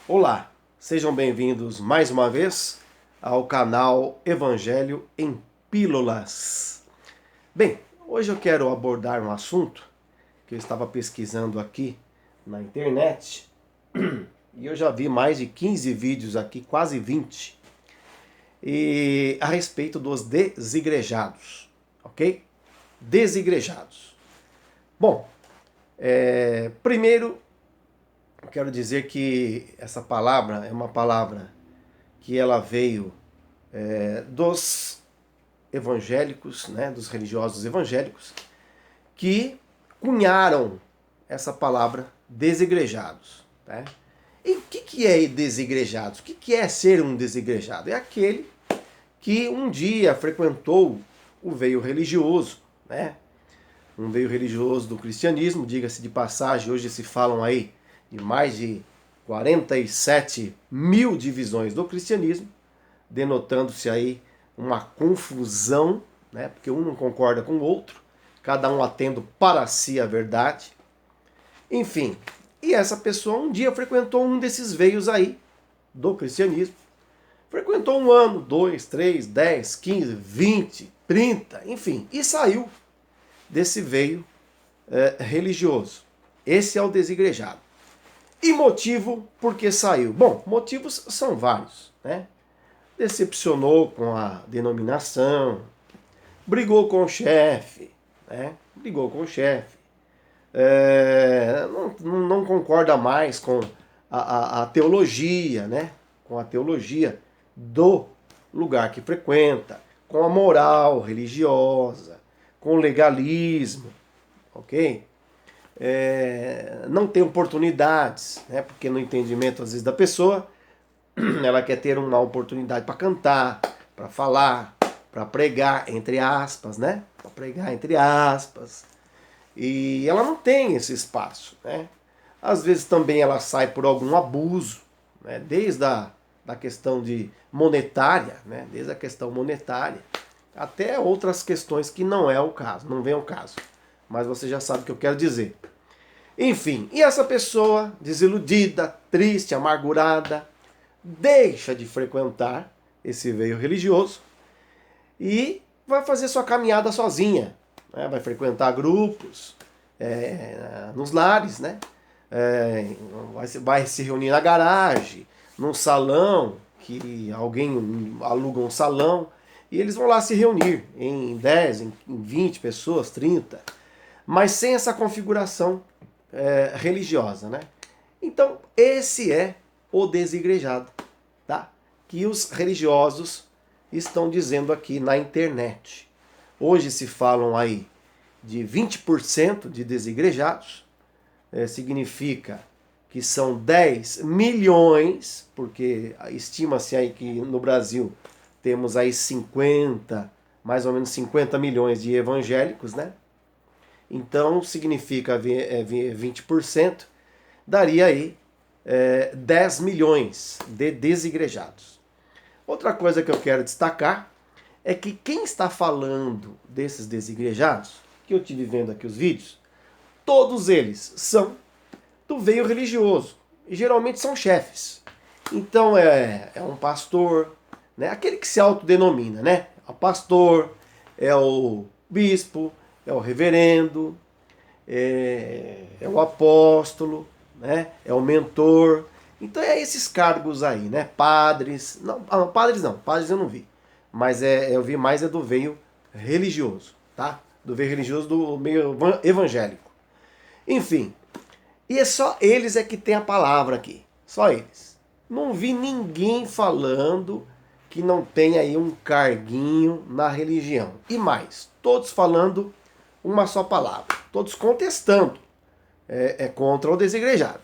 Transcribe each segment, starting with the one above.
Olá, sejam bem-vindos mais uma vez ao canal Evangelho em Pílulas. Bem, hoje eu quero abordar um assunto que eu estava pesquisando aqui na internet e eu já vi mais de 15 vídeos aqui, quase 20, e a respeito dos desigrejados, ok? Desigrejados. Bom, primeiro eu quero dizer que essa palavra é uma palavra que ela veio dos evangélicos, né, dos religiosos evangélicos, que cunharam essa palavra desigrejados. Né? E o que é desigrejados? O que é ser um desigrejado? É aquele que um dia frequentou o veio religioso, né? Um veio religioso do cristianismo, diga-se de passagem, hoje se falam aí de mais de 47 mil divisões do cristianismo, denotando-se aí uma confusão, né? Porque um não concorda com o outro, cada um atendo para si a verdade. Enfim, e essa pessoa um dia frequentou um desses veios aí do cristianismo. Frequentou um ano, 2, 3, 10, 15, 20, 30, enfim, e saiu desse veio religioso. Esse é o desigrejado. E motivo por que saiu? Bom, motivos são vários, né? Decepcionou com a denominação, brigou com o chefe, né? Brigou com o chefe, não concorda mais com a teologia, né? Com a teologia do lugar que frequenta, com a moral religiosa, com o legalismo, ok? Não tem oportunidades, né? Porque no entendimento às vezes da pessoa, ela quer ter uma oportunidade para cantar, para falar, para pregar, entre aspas, né? Para pregar, entre aspas. E ela não tem esse espaço, né? Às vezes também ela sai por algum abuso, né? Desde da questão de monetária, né? Desde a questão monetária, até outras questões que não é o caso, não vem ao caso. Mas você já sabe o que eu quero dizer. Enfim, e essa pessoa desiludida, triste, amargurada, deixa de frequentar esse veio religioso e vai fazer sua caminhada sozinha. Né? Vai frequentar grupos nos lares, né? Vai se reunir na garagem, num salão, que alguém aluga um salão, e eles vão lá se reunir em 10, em 20 pessoas, 30, mas sem essa configuração religiosa. Né? Então, esse é o desigrejado, tá? Que os religiosos estão dizendo aqui na internet. Hoje se falam aí de 20% de desigrejados, significa que são 10 milhões, porque estima-se aí que no Brasil temos aí 50, mais ou menos 50 milhões de evangélicos, né? Então significa 20%, daria aí 10 milhões de desigrejados. Outra coisa que eu quero destacar é que quem está falando desses desigrejados, que eu tive vendo aqui os vídeos, todos eles são do veio religioso. E geralmente são chefes. Então é um pastor, né? Aquele que se autodenomina, né? É o pastor, é o bispo, é o reverendo, é o apóstolo, né? É o mentor. Então é esses cargos aí, né? Padres. Não, padres eu não vi. Mas eu vi mais do veio religioso, tá? Do veio religioso do meio evangélico. Enfim, e é só eles que tem a palavra aqui. Só eles. Não vi ninguém falando que não tem aí um carguinho na religião. E mais, todos falando uma só palavra. Todos contestando. Contra o desigrejado.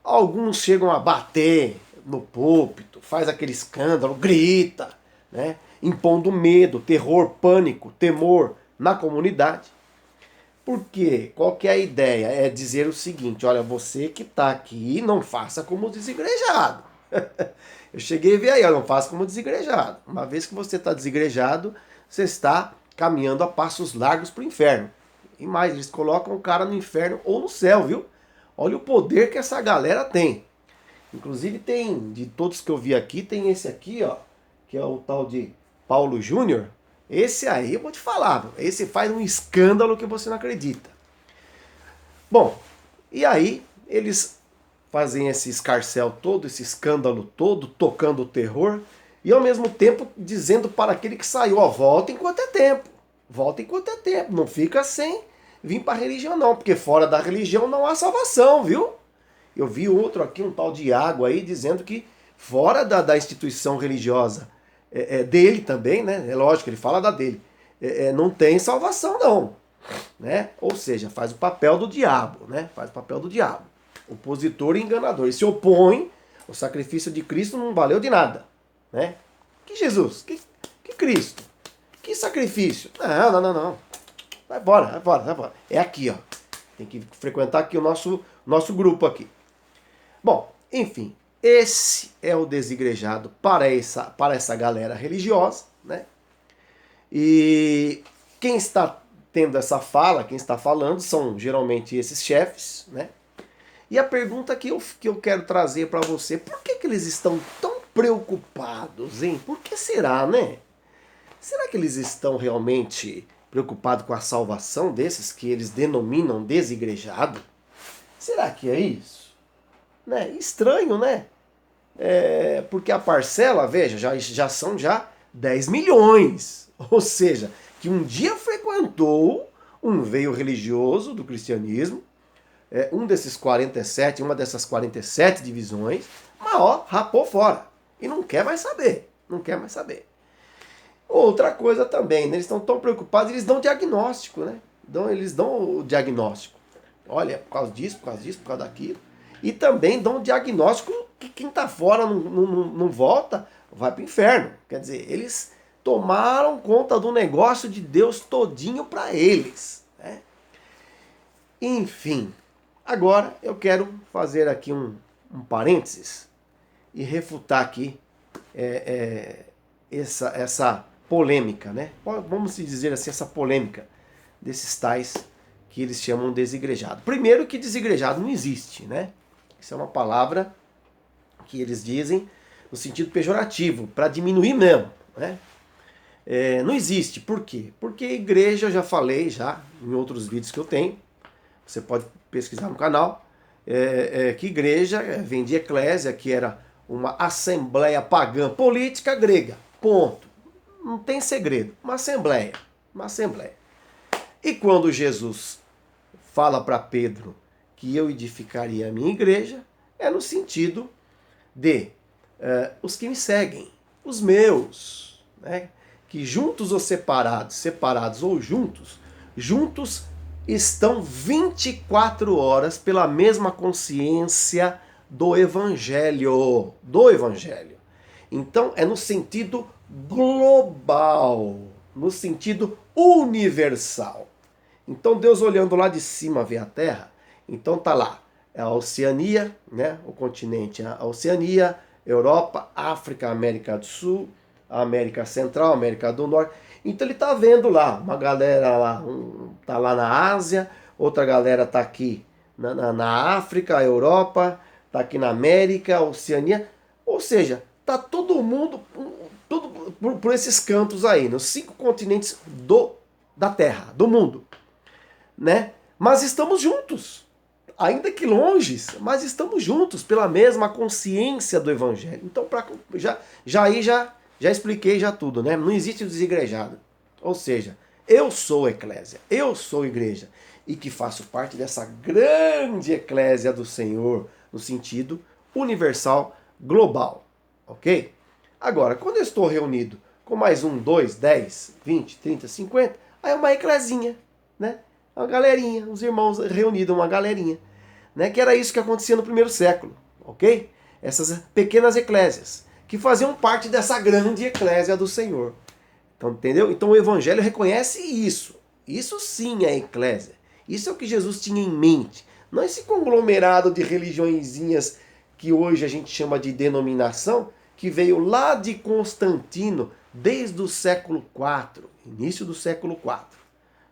Alguns chegam a bater no púlpito, faz aquele escândalo, grita, né? Impondo medo, terror, pânico, temor na comunidade. Porque qual que é a ideia? É dizer o seguinte, olha, você que está aqui, não faça como desigrejado. Eu cheguei a ver aí, não faça como desigrejado. Uma vez que você está desigrejado, você está caminhando a passos largos para o inferno. E mais, eles colocam o cara no inferno ou no céu, viu? Olha o poder que essa galera tem. Inclusive tem, de todos que eu vi aqui, tem esse aqui, ó, que é o tal de Paulo Júnior. Esse aí, eu vou te falar, esse faz um escândalo que você não acredita. Bom, e aí eles fazem esse escarcéu todo, esse escândalo todo, tocando o terror, e ao mesmo tempo dizendo para aquele que saiu, ó, volta enquanto é tempo. Volta enquanto é tempo. Não fica sem vir para a religião não, porque fora da religião não há salvação, viu? Eu vi outro aqui, um tal de Iago aí, dizendo que fora da instituição religiosa dele também, né? É lógico, ele fala da dele. Não tem salvação não, né? Ou seja, faz o papel do diabo, né? Faz o papel do diabo. Opositor e enganador. E se opõe, o sacrifício de Cristo não valeu de nada, né? Que Jesus? Que Cristo? Que sacrifício? Não. Vai embora. É aqui, ó. Tem que frequentar aqui o nosso grupo aqui. Bom, enfim, esse é o desigrejado para essa galera religiosa, né? E quem está tendo essa fala, quem está falando, são geralmente esses chefes, né? E a pergunta que eu quero trazer para você, por que eles estão tão preocupados, hein? Por que será, né? Será que eles estão realmente preocupados com a salvação desses que eles denominam desigrejado? Será que é isso? Né? Estranho, né? Porque a parcela, veja, já são 10 milhões. Ou seja, que um dia frequentou um veio religioso do cristianismo, uma dessas 47 divisões, mas ó, rapou fora. E não quer mais saber. Outra coisa também, né? Eles estão tão preocupados, eles dão diagnóstico, né? Eles dão o diagnóstico. Olha, por causa disso, por causa daquilo. E também dão um diagnóstico que quem está fora não volta, vai para o inferno. Quer dizer, eles tomaram conta do negócio de Deus todinho para eles, né? Enfim, agora eu quero fazer aqui um parênteses e refutar aqui essa polêmica, né? Vamos dizer assim, essa polêmica desses tais que eles chamam desigrejado. Primeiro que desigrejado não existe, né? Isso é uma palavra que eles dizem no sentido pejorativo, para diminuir mesmo, né? Não existe. Por quê? Porque igreja, eu já falei em outros vídeos que eu tenho, você pode pesquisar no canal, que igreja vem de eclésia, que era uma assembleia pagã política grega. Ponto. Não tem segredo. Uma assembleia. E quando Jesus fala para Pedro que eu edificaria a minha igreja, é no sentido de os que me seguem, os meus, né? Que juntos ou separados ou juntos estão 24 horas pela mesma consciência do Evangelho. Então é no sentido global, no sentido universal. Então Deus olhando lá de cima vê a Terra, então tá lá a Oceania, né? O continente, a Oceania, Europa, África, América do Sul, América Central, América do Norte. Então ele tá vendo lá, uma galera lá, tá lá na Ásia, outra galera tá aqui na África, Europa, tá aqui na América, Oceania. Ou seja, tá todo mundo tudo por esses cantos aí, nos 5 continentes da Terra, do mundo, né? Mas estamos juntos, ainda que longes, mas estamos juntos pela mesma consciência do Evangelho. Então, já expliquei tudo, né? Não existe desigrejado. Ou seja, eu sou eclésia, eu sou igreja, e que faço parte dessa grande eclésia do Senhor, no sentido universal, global, ok? Agora, quando eu estou reunido com mais 1, 2, 10, 20, 30, 50, aí é uma eclesinha, né? Uma galerinha, os irmãos reunidos, uma galerinha, né? Que era isso que acontecia no primeiro século, ok? Essas pequenas eclésias, que faziam parte dessa grande eclésia do Senhor. Então, entendeu? Então o Evangelho reconhece isso. Isso sim é eclésia. Isso é o que Jesus tinha em mente. Não esse conglomerado de religiõezinhas que hoje a gente chama de denominação, que veio lá de Constantino, desde o século IV, início do século IV.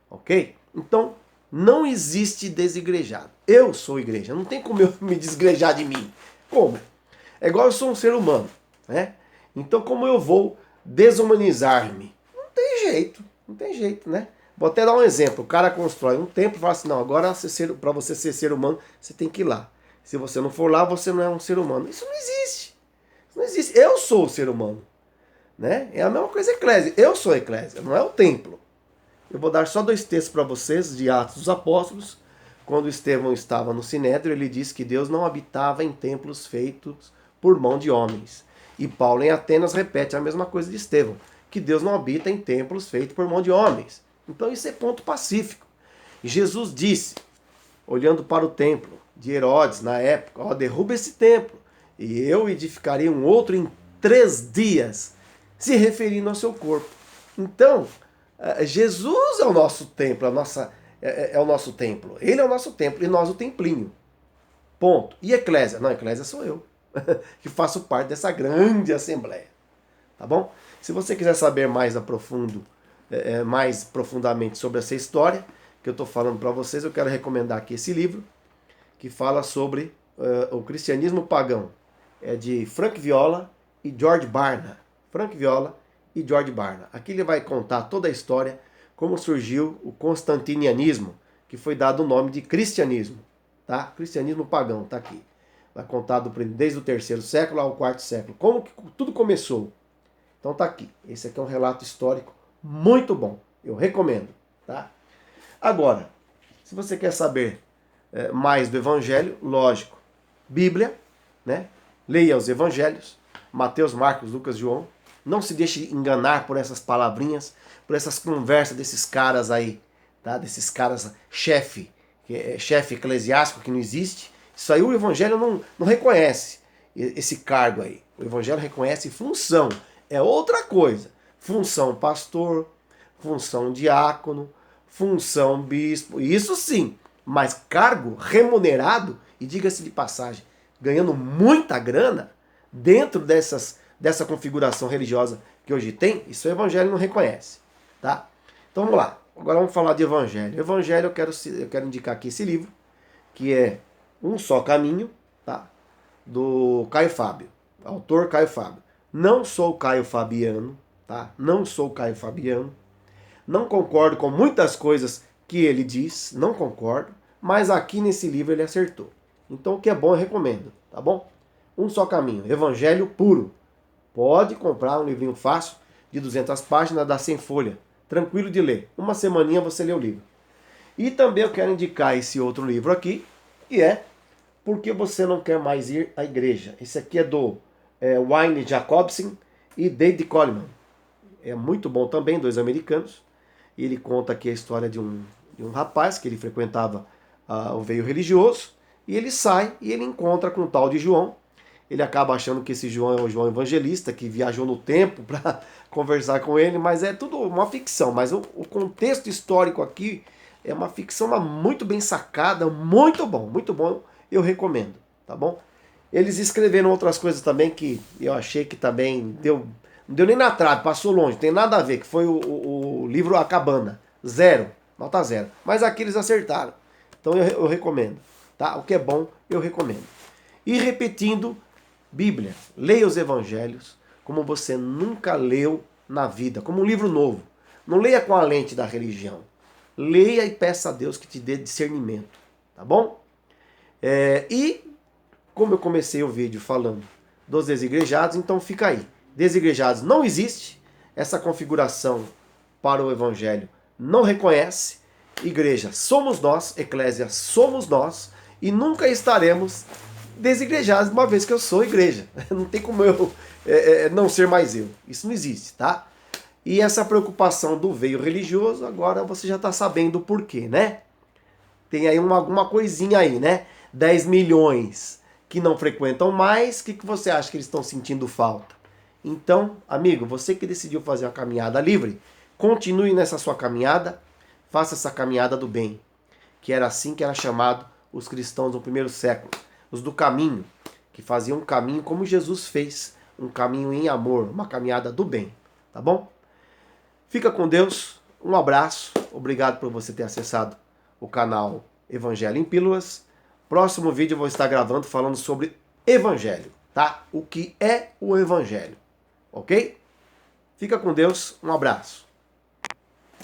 Ok? Então, não existe desigrejado. Eu sou igreja. Não tem como eu me desgrejar de mim. Como? É igual eu sou um ser humano, né? Então como eu vou desumanizar-me? Não tem jeito, né? Vou até dar um exemplo. O cara constrói um templo e fala assim, não, agora para você ser ser humano, você tem que ir lá. Se você não for lá, você não é um ser humano. Isso não existe. Isso não existe. Eu sou o ser humano. Né? É a mesma coisa a eclésia. Eu sou a eclésia, não é o templo. Eu vou dar só 2 textos para vocês de Atos dos Apóstolos. Quando Estevão estava no Sinédrio, ele disse que Deus não habitava em templos feitos por mão de homens. E Paulo em Atenas repete a mesma coisa de Estevão, que Deus não habita em templos feitos por mão de homens. Então isso é ponto pacífico. E Jesus disse, olhando para o templo de Herodes na época, ó, derruba esse templo e eu edificarei um outro em 3 dias, se referindo ao seu corpo. Então, Jesus é o nosso templo, é o nosso templo. Ele é o nosso templo e nós o templinho. Ponto. E eclésia? Não, eclésia sou eu, que faço parte dessa grande assembleia. Tá bom? Se você quiser saber mais profundamente sobre essa história que eu estou falando para vocês, eu quero recomendar aqui esse livro, que fala sobre o cristianismo pagão. É de Frank Viola e George Barna. Frank Viola e George Barna. Aqui ele vai contar toda a história, como surgiu o constantinianismo, que foi dado o nome de cristianismo. Tá? Cristianismo pagão, tá aqui. Vai contar desde o 3º século ao 4º século. Como que tudo começou. Então tá aqui. Esse aqui é um relato histórico muito bom. Eu recomendo. Tá? Agora, se você quer saber mais do Evangelho, lógico, Bíblia, né? Leia os Evangelhos, Mateus, Marcos, Lucas, João. Não se deixe enganar por essas palavrinhas, por essas conversas desses caras aí, tá? Desses caras chefe eclesiástico que não existe. Isso aí o Evangelho não reconhece esse cargo aí. O Evangelho reconhece função. É outra coisa. Função pastor, função diácono, função bispo. Isso sim. Mas cargo remunerado, e diga-se de passagem, ganhando muita grana dentro dessa configuração religiosa que hoje tem, isso o Evangelho não reconhece. Tá? Então vamos lá. Agora vamos falar de Evangelho. Evangelho eu quero indicar aqui esse livro, que é Um Só Caminho, tá? Do Caio Fábio. Autor Caio Fábio. Não sou Caio Fabiano, tá? Não sou Caio Fabiano. Não concordo com muitas coisas que ele diz, não concordo, mas aqui nesse livro ele acertou. Então o que é bom eu recomendo, tá bom? Um Só Caminho, Evangelho puro. Pode comprar um livrinho fácil, de 200 páginas, dá 100 folhas. Tranquilo de ler. Uma semaninha você lê o livro. E também eu quero indicar esse outro livro aqui, que é Por que Você Não Quer Mais Ir à Igreja. Esse aqui é do Wayne Jacobson e David Coleman. É muito bom também, 2 americanos. E ele conta aqui a história de um rapaz que ele frequentava o veio religioso. E ele sai e ele encontra com o tal de João. Ele acaba achando que esse João é o João Evangelista, que viajou no tempo para conversar com ele, mas é tudo uma ficção. Mas o contexto histórico aqui é uma ficção muito bem sacada, muito bom, eu recomendo, tá bom? Eles escreveram outras coisas também que eu achei que também não deu nem na trave, passou longe, tem nada a ver, que foi o livro A Cabana, 0, nota 0. Mas aqui eles acertaram, então eu recomendo, tá? O que é bom, eu recomendo. E repetindo, Bíblia, leia os Evangelhos como você nunca leu na vida, como um livro novo. Não leia com a lente da religião. Leia e peça a Deus que te dê discernimento, tá bom? E como eu comecei o vídeo falando dos desigrejados, então fica aí. Desigrejados não existe, essa configuração para o Evangelho não reconhece. Igreja somos nós, eclésia somos nós, e nunca estaremos desigrejados, uma vez que eu sou igreja. Não tem como eu não ser mais eu. Isso não existe, tá? E essa preocupação do veio religioso, agora você já está sabendo o porquê, né? Tem aí alguma coisinha aí, né? 10 milhões que não frequentam mais, o que você acha que eles estão sentindo falta? Então, amigo, você que decidiu fazer uma caminhada livre, continue nessa sua caminhada, faça essa caminhada do bem, que era assim que era chamado os cristãos no 1º século, os do caminho, que faziam um caminho como Jesus fez, um caminho em amor, uma caminhada do bem, tá bom? Fica com Deus, um abraço, obrigado por você ter acessado o canal Evangelho em Pílulas. Próximo vídeo eu vou estar gravando falando sobre Evangelho. tá? O que é o evangelho, ok? Fica com Deus, um abraço.